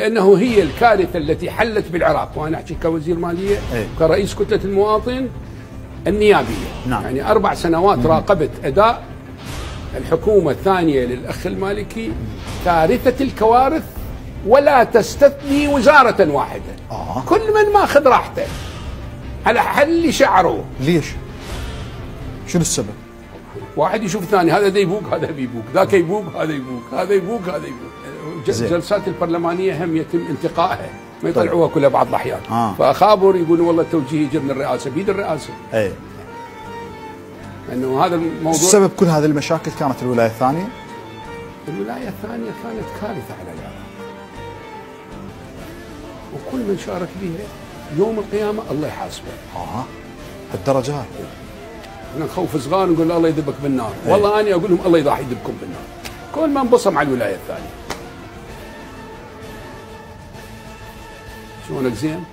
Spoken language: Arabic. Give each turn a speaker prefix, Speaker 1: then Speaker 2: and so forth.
Speaker 1: انه هي الكارثه التي حلت بالعراق، وانا احكي كوزير ماليه كرئيس كتله المواطن النيابيه.
Speaker 2: نعم.
Speaker 1: يعني 4 سنوات راقبت اداء الحكومه الثانيه للاخ المالكي، كارثه الكوارث، ولا تستثني وزاره واحده. كل من ماخذ راحته على حل شعره.
Speaker 2: ليش؟ شنو السبب؟
Speaker 1: واحد يشوف الثاني، هذا يبوق هذا بيبوق، ذاك يبوق هذا يبوق، هذا يبوق هذا يبوق. جلسات البرلمانيه هم يتم انتقائها، ما يطلعوها كلها بعض الاحيان. فاخابر يقولوا والله التوجيه يجي من الرئاسه، بيد الرئاسه. انه هذا الموضوع
Speaker 2: سبب كل هذه المشاكل كانت الولايه الثانيه؟
Speaker 1: الولايه الثانيه كانت كارثه على العراق، وكل من شارك بها يوم القيامه الله يحاسبه.
Speaker 2: بالدرجه هاي؟
Speaker 1: احنا نخوف صغار نقول له الله يذبك بالنار، والله انا اقول لهم الله يذبكم بالنار. كل ما انبصم على الولايه الثانيه. شلونك زين؟